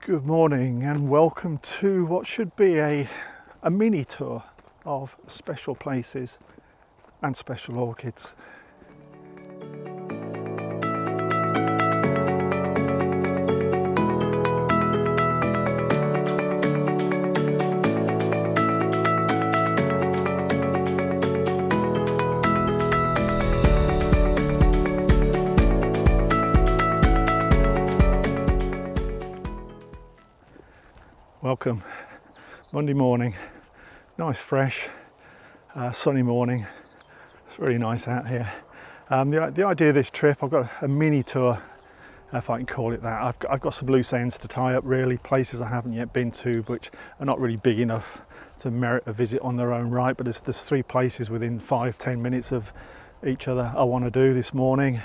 Good morning and welcome to what should be a mini tour of special places and special orchids. Welcome, Monday morning, nice fresh sunny morning. It's really nice out here. The idea of this trip, I've got a mini tour, if I can call it that. I've got some loose ends to tie up, really, places I haven't yet been to which are not really big enough to merit a visit on their own right, but there's 3 places within 5-10 minutes of each other I want to do this morning,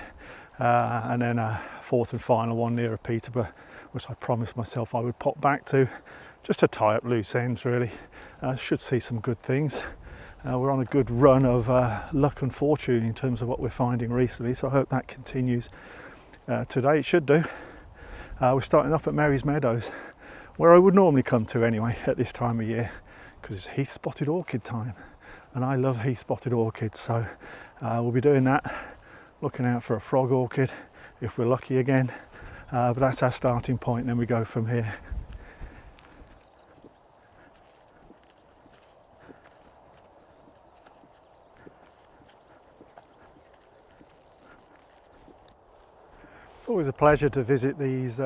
and then a 4th and final one near Peterborough, which I promised myself I would pop back to just to tie up loose ends, really. Should see some good things. We're on a good run of luck and fortune in terms of what we're finding recently, so I hope that continues today. It should do. We're starting off at Mary's Meadows, where I would normally come to anyway at this time of year, because it's Heath spotted orchid time, and I love Heath spotted orchids, so we'll be doing that, looking out for a frog orchid if we're lucky again, but that's our starting point, and then we go from here. It's always a pleasure to visit these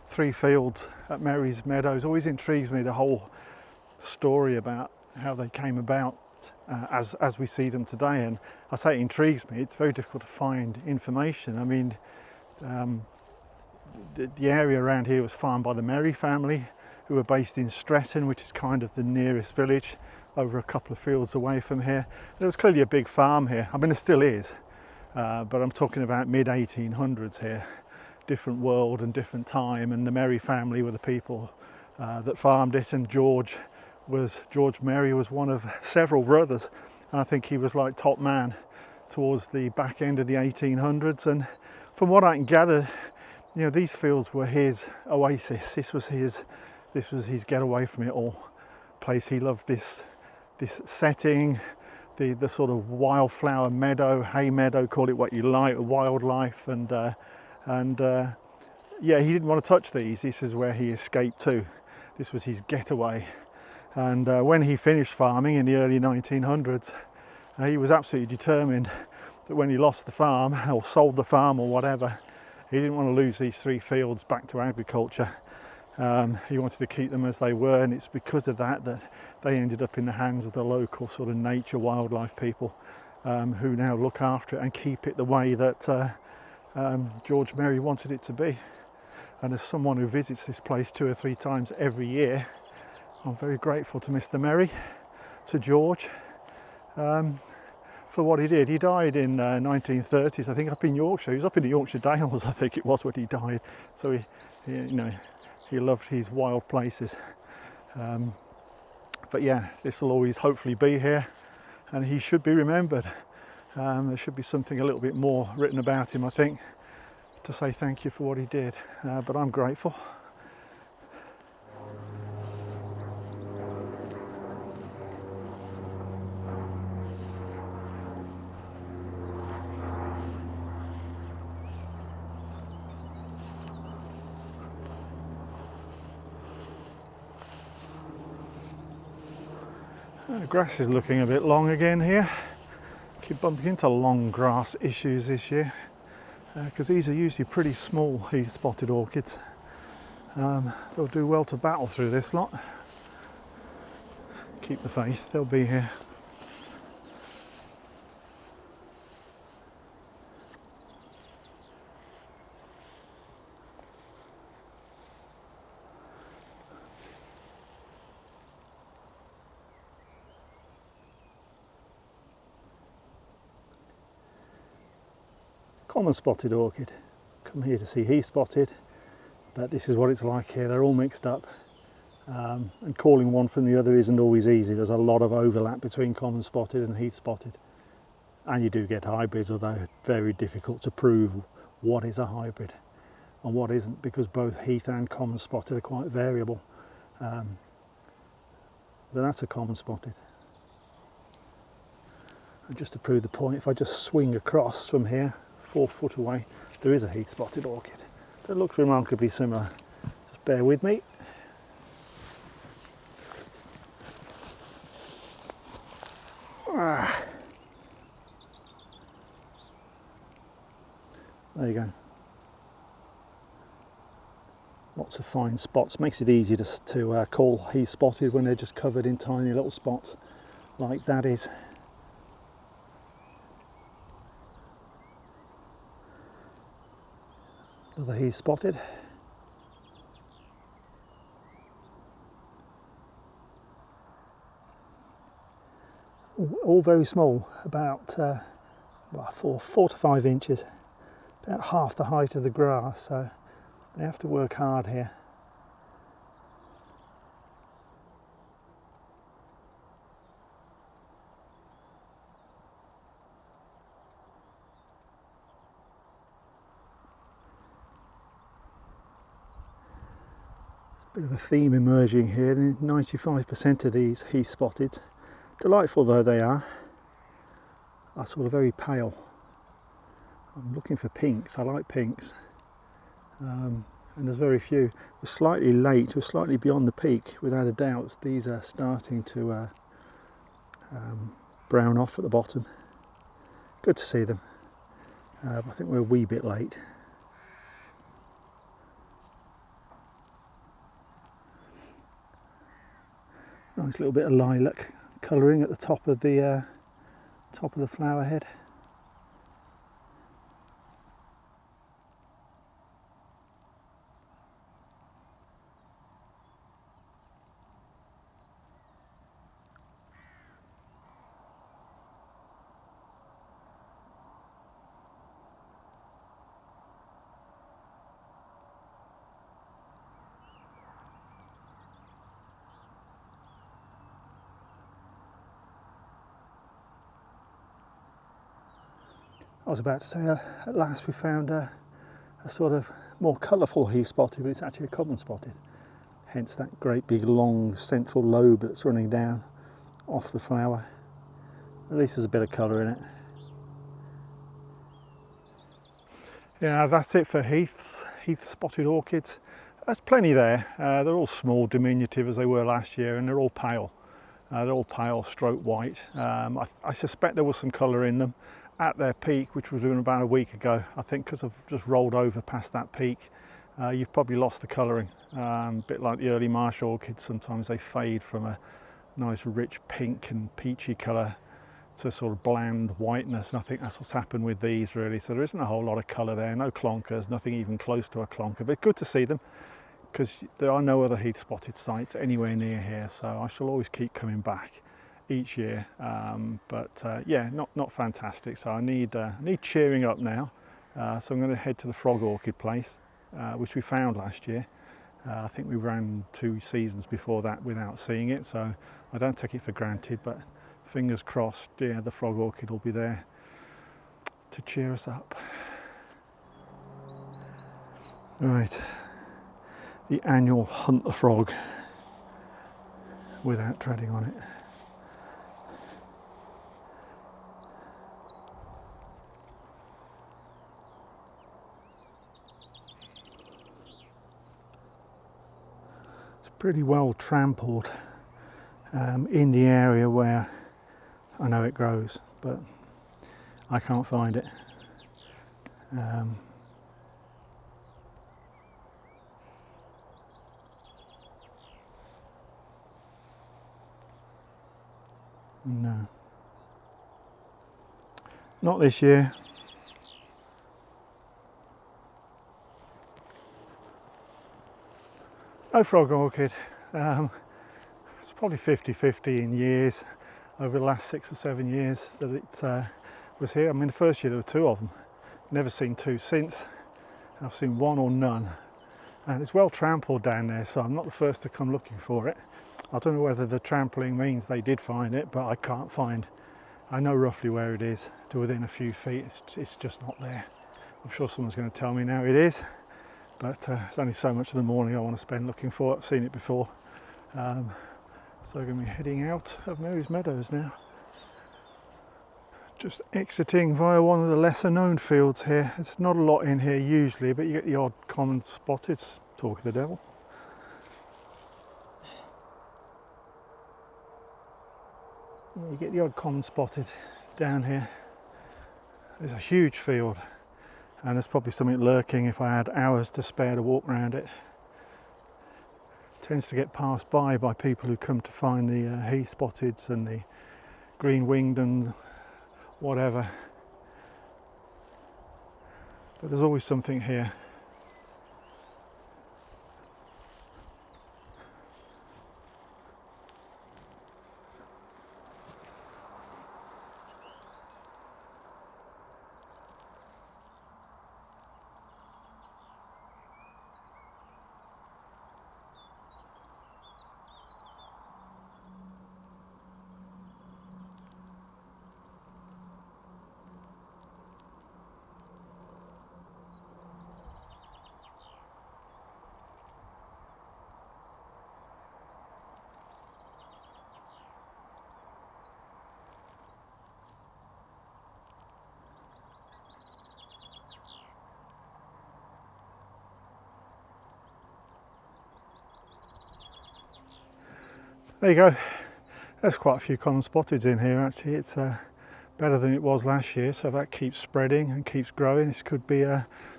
3 fields at Mary's Meadows. Always intrigues me the whole story about how they came about as we see them today, and I say it intrigues me. It's very difficult to find information. I mean, the area around here was farmed by the Merry family, who were based in Stretton, which is kind of the nearest village, over a couple of fields away from here. There was clearly a big farm here. I mean, there still is. But I'm talking about mid-1800s here, different world and different time, and the Merry family were the people that farmed it, and George Merry was one of several brothers, and I think he was like top man towards the back end of the 1800s. And from what I can gather, you know, these fields were his oasis. This was his getaway from it all. Place he loved this setting. The sort of wildflower meadow, hay meadow, call it what you like, wildlife, and yeah, he didn't want to touch these. This is where he escaped to. This was his getaway. And when he finished farming in the early 1900s, he was absolutely determined that when he lost the farm or sold the farm or whatever, he didn't want to lose these 3 fields back to agriculture. He wanted to keep them as they were, and it's because of that they ended up in the hands of the local sort of nature wildlife people, who now look after it and keep it the way that George Merry wanted it to be. And as someone who visits this place 2 or 3 times every year, I'm very grateful to Mr. Merry, to George, for what he did. He died in 1930s, I think, up in Yorkshire. He was up in the Yorkshire Dales, I think it was, when he died. So he loved his wild places. But yeah, this will always hopefully be here, and he should be remembered. There should be something a little bit more written about him, I think, to say thank you for what he did. But I'm grateful. The grass is looking a bit long again here. Keep bumping into long grass issues this year, because these are usually pretty small Heath spotted orchids. They'll do well to battle through this lot. Keep the faith, they'll be here. Common spotted orchid. Come here to see Heath spotted, but this is what it's like here. They're all mixed up, and calling one from the other isn't always easy. There's a lot of overlap between common spotted and Heath spotted, and you do get hybrids, although it's very difficult to prove what is a hybrid. and what isn't, because both heath and common spotted are quite variable. But that's a common spotted. And just to prove the point, if I just swing across from here 4 foot away, there is a heath spotted orchid that looks remarkably similar. Just bear with me. There you go. Lots of fine spots. Makes it easy to call heath spotted when they're just covered in tiny little spots like that is. Another heath spotted. All very small, about 4 to 5 inches, about half the height of the grass, so they have to work hard here. Bit of a theme emerging here. 95% of these heath spotted, delightful though they are sort of very pale. I'm looking for pinks. I like pinks, and there's very few. We're slightly late, we're slightly beyond the peak without a doubt. These are starting to brown off at the bottom. Good to see them. I think we're a wee bit late. Nice little bit of lilac colouring at the top of the flower head. I was about to say, at last we found a sort of more colourful heath spotted, but it's actually a common spotted. Hence that great big long central lobe that's running down off the flower. At least there's a bit of colour in it. Yeah, that's it for heath spotted orchids. There's plenty there. They're all small, diminutive as they were last year, and they're all pale. They're all pale, stroke white. I suspect there was some colour in them at their peak, which was about a week ago. I think because I've just rolled over past that peak, you've probably lost the colouring. A bit like the early Marsh orchids, sometimes they fade from a nice rich pink and peachy colour to sort of bland whiteness, and I think that's what's happened with these really. So there isn't a whole lot of colour there, no clonkers, nothing even close to a clonker, but good to see them because there are no other heath spotted sites anywhere near here, so I shall always keep coming back each year. Yeah, not fantastic. So I need cheering up now. So I'm going to head to the frog orchid place, which we found last year. I think we ran 2 seasons before that without seeing it, so I don't take it for granted, but fingers crossed, yeah, the frog orchid will be there to cheer us up. Right, the annual hunt the frog without treading on it. Pretty well trampled in the area where I know it grows, but I can't find it. No, not this year. No frog orchid. It's probably 50-50 in years over the last 6 or 7 years that it was here. I mean, the first year there were 2 of them. Never seen 2 since. I've seen 1 or none. And it's well trampled down there, so I'm not the first to come looking for it. I don't know whether the trampling means they did find it, but I can't find. I know roughly where it is, to within a few feet. It's just not there. I'm sure someone's going to tell me now it is. but there's only so much of the morning I want to spend looking for it. I've seen it before. So I'm going to be heading out of Mary's Meadows now. Just exiting via one of the lesser known fields here. It's not a lot in here usually, but you get the odd common spotted, talk of the devil. You get the odd common spotted down here. It's a huge field, and there's probably something lurking if I had hours to spare to walk around it. Tends to get passed by people who come to find the Heath spotteds and the green winged and whatever, but there's always something here. There you go. There's quite a few common spotteds in here actually. It's better than it was last year, so that keeps spreading and keeps growing. This could be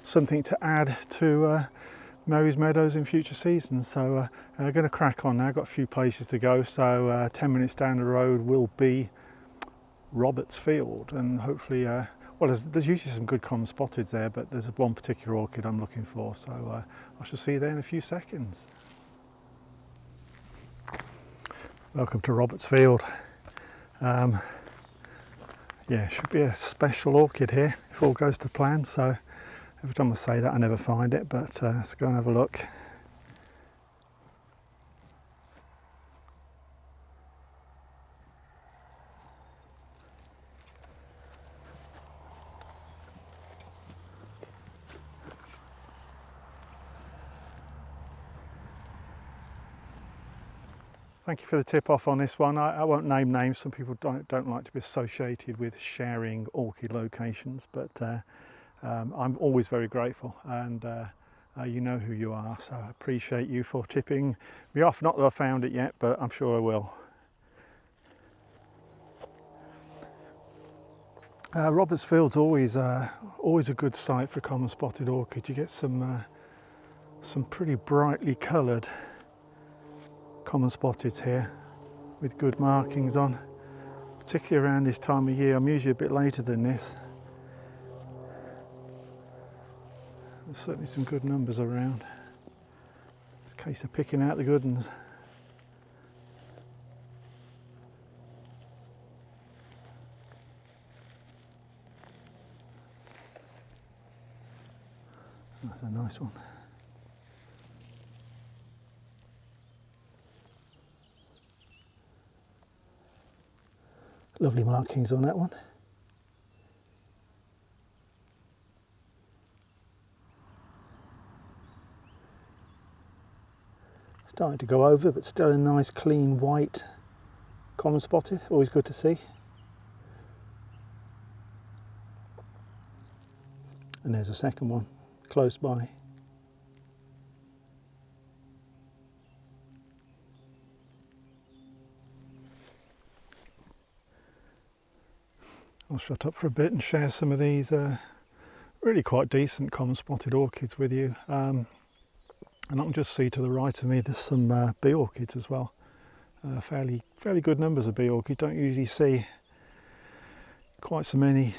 something to add to Mary's Meadows in future seasons. So I'm going to crack on now. I've got a few places to go, so 10 minutes down the road will be Roberts Field, and hopefully well, there's usually some good common spotteds there, but there's one particular orchid I'm looking for, so I shall see you there in a few seconds. Welcome to Roberts Field. Yeah, should be a special orchid here if all goes to plan. So every time I say that I never find it, but let's go and have a look. Thank you for the tip off on this one. I won't name names. Some people don't like to be associated with sharing orchid locations, but I'm always very grateful, and you know who you are, so I appreciate you for tipping me off. Not that I've found it yet, but I'm sure I will. Roberts Field's always a good site for common spotted orchid. You get some pretty brightly coloured common spotteds here with good markings on, particularly around this time of year. I'm usually a bit later than this. There's certainly some good numbers around. It's a case of picking out the good ones. That's a nice one. Lovely markings on that one. Starting to go over, but still a nice clean white common spotted. Always good to see. And there's a second one close by. I'll shut up for a bit and share some of these really quite decent common spotted orchids with you. And I can just see to the right of me there's some bee orchids as well. Fairly good numbers of bee orchids. Don't usually see quite so many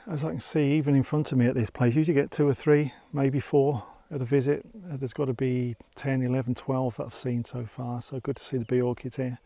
as I can see even in front of me at this place. Usually get 2 or 3, maybe 4 at a visit. There's got to be 10, 11, 12 that I've seen so far, so good to see the bee orchids here.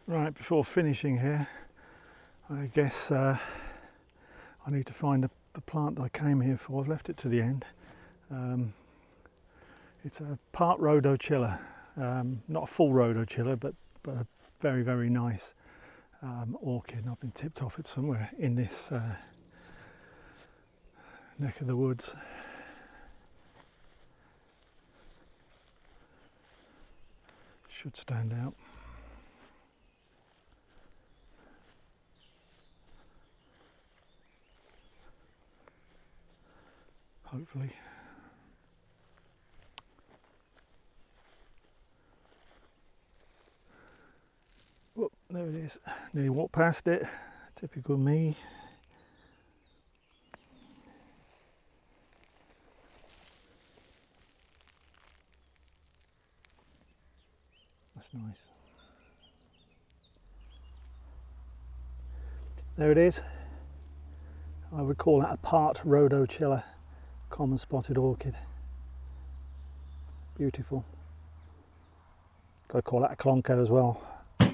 Right, before finishing here, I guess I need to find the plant that I came here for. I've left it to the end. It's a part rhodochilla, not a full rhodochilla, but a very, very nice orchid. I've been tipped off it somewhere in this neck of the woods. Should stand out. Hopefully. Oh, there it is. Nearly walked past it. Typical me. That's nice. There it is. I would call that a part rhodochilla, common spotted orchid. Beautiful. Got to call that a clonco as well. It's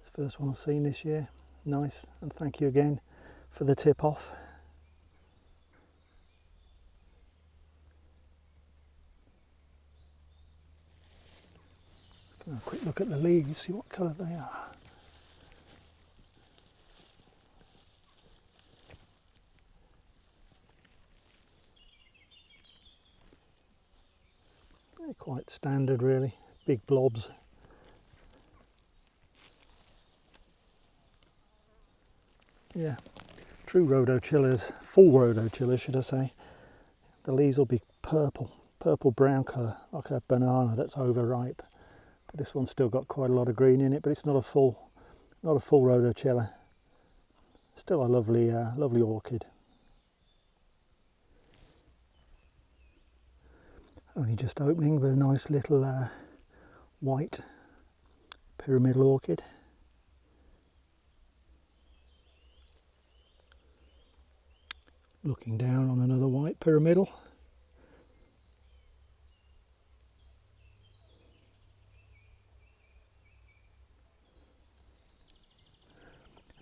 the first one I've seen this year. Nice, and thank you again for the tip off. Have a quick look at the leaves, see what colour they are. They're quite standard really, big blobs. Yeah, true rhodochillas, full rhodochillas should I say. The leaves will be purple brown colour, like a banana that's overripe. But this one's still got quite a lot of green in it, but it's not a full rhodochilla. Still a lovely orchid. Only just opening, but a nice little white pyramidal orchid. Looking down on another white pyramidal.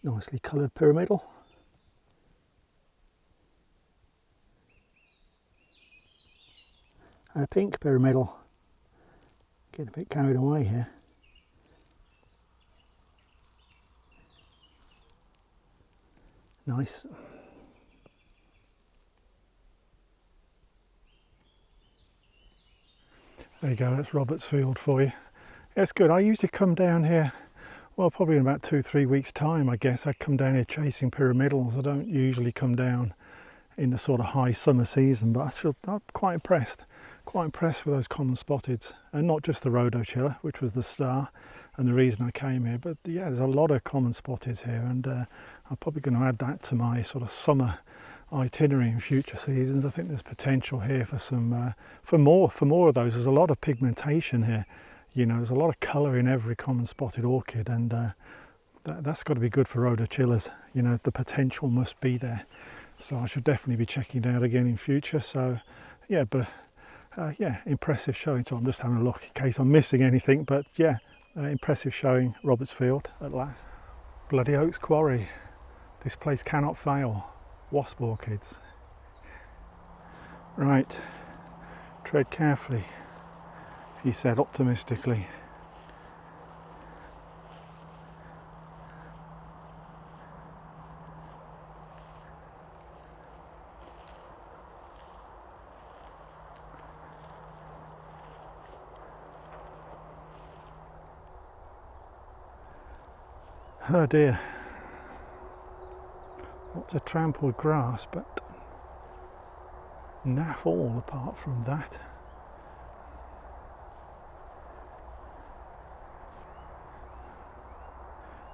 Nicely coloured pyramidal. And a pink pyramidal. Getting a bit carried away here. Nice. There you go, that's Robert's Field for you. Yeah, it's good. I usually come down here, well, probably in about 2-3 weeks' time, I guess. I come down here chasing pyramidals. I don't usually come down in the sort of high summer season, but I'm quite impressed with those common spotteds, and not just the rhodochilla, which was the star and the reason I came here, but yeah, there's a lot of common spotteds here, and I'm probably going to add that to my sort of summer itinerary in future seasons. I think there's potential here for some for more of those. There's a lot of pigmentation here, you know, there's a lot of colour in every common spotted orchid, and that's got to be good for rhodochillas. You know, the potential must be there, so I should definitely be checking it out again in future. So yeah, but yeah, impressive showing. So I'm just having a look in case I'm missing anything, but yeah, impressive showing, Roberts Field at last. Bloody Oaks Quarry, this place cannot fail. Wasp orchids. Right, tread carefully, he said optimistically. Oh dear, lots of trampled grass, but naff all apart from that.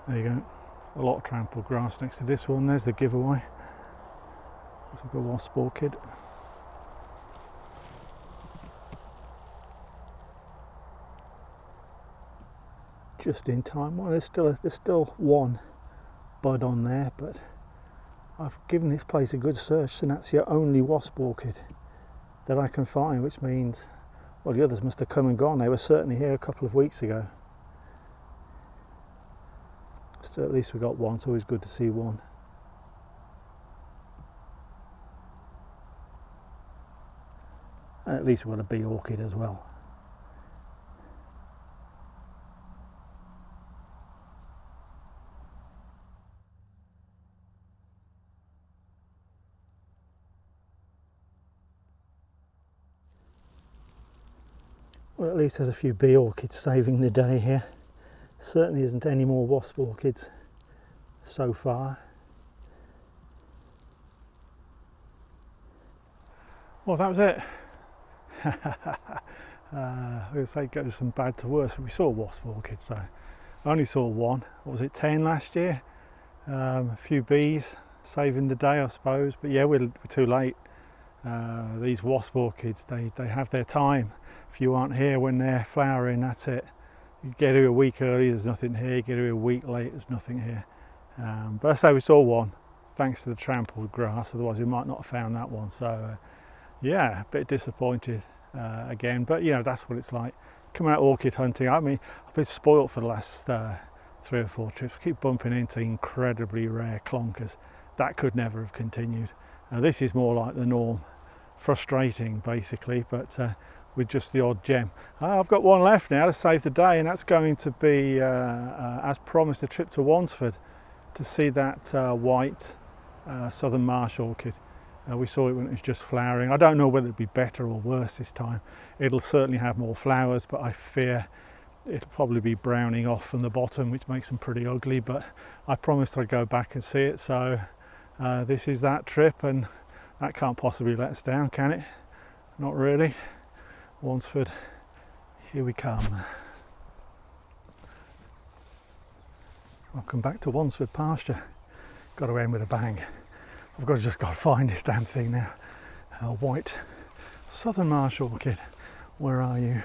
There you go, a lot of trampled grass next to this one. There's the giveaway. Looks like a wasp orchid. Just in time. Well, there's still one bud on there, but I've given this place a good search, and that's the only wasp orchid that I can find, which means Well, the others must have come and gone. They were certainly here a couple of weeks ago. So at least we got one. It's always good to see one. And at least we've got a bee orchid as well. Well, at least there's a few bee orchids saving the day here. Certainly isn't any more wasp orchids so far. Well, that was it. I was going to say it goes from bad to worse, but we saw wasp orchids, so I only saw one. What was it, 10 last year? A few bees saving the day, I suppose, but yeah, we're too late. These wasp orchids, they have their time. If you aren't here when they're flowering, that's it. You get here a week early, there's nothing here. You get here a week late, there's nothing here. But I say we saw one, thanks to the trampled grass, otherwise we might not have found that one. So yeah, a bit disappointed again, but you know, that's what it's like. Come out orchid hunting. I mean, I've been spoilt for the last 3 or 4 trips. I keep bumping into incredibly rare clonkers. That could never have continued. This is more like the norm. Frustrating, basically, but with just the odd gem. I've got one left now to save the day, and that's going to be, as promised, a trip to Wansford to see that white southern marsh orchid. We saw it when it was just flowering. I don't know whether it'd be better or worse this time. It'll certainly have more flowers, but I fear it'll probably be browning off from the bottom, which makes them pretty ugly, but I promised I'd go back and see it, so this is that trip, and that can't possibly let us down, can it? Not really. Wansford, here we come. Welcome back to Wansford pasture. Got to end with a bang. I've got to find this damn thing now. White southern marsh orchid. Where are you?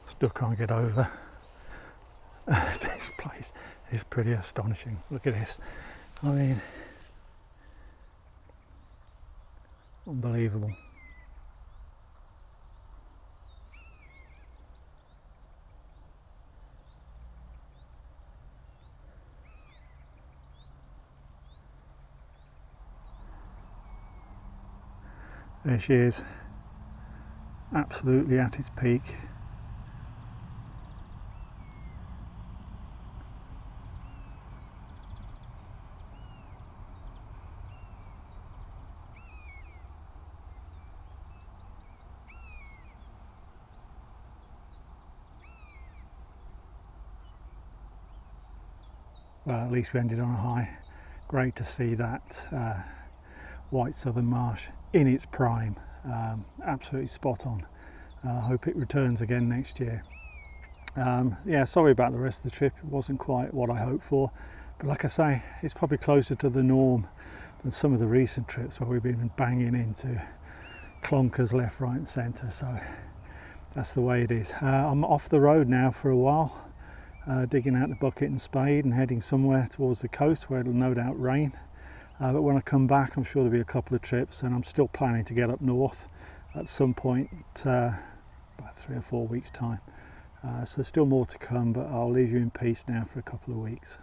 Still can't get over. This place is pretty astonishing. Look at this. I mean, unbelievable. There she is, absolutely at its peak. Well, at least we ended on a high. Great to see that white southern marsh in its prime. Absolutely spot on. I hope it returns again next year. Yeah, sorry about the rest of the trip. It wasn't quite what I hoped for, but like I say, it's probably closer to the norm than some of the recent trips where we've been banging into clonkers left, right and centre. So that's the way it is. I'm off the road now for a while. Digging out the bucket and spade and heading somewhere towards the coast where it'll no doubt rain. But when I come back, I'm sure there'll be a couple of trips, and I'm still planning to get up north at some point, about 3 or 4 weeks' time. So there's still more to come, but I'll leave you in peace now for a couple of weeks.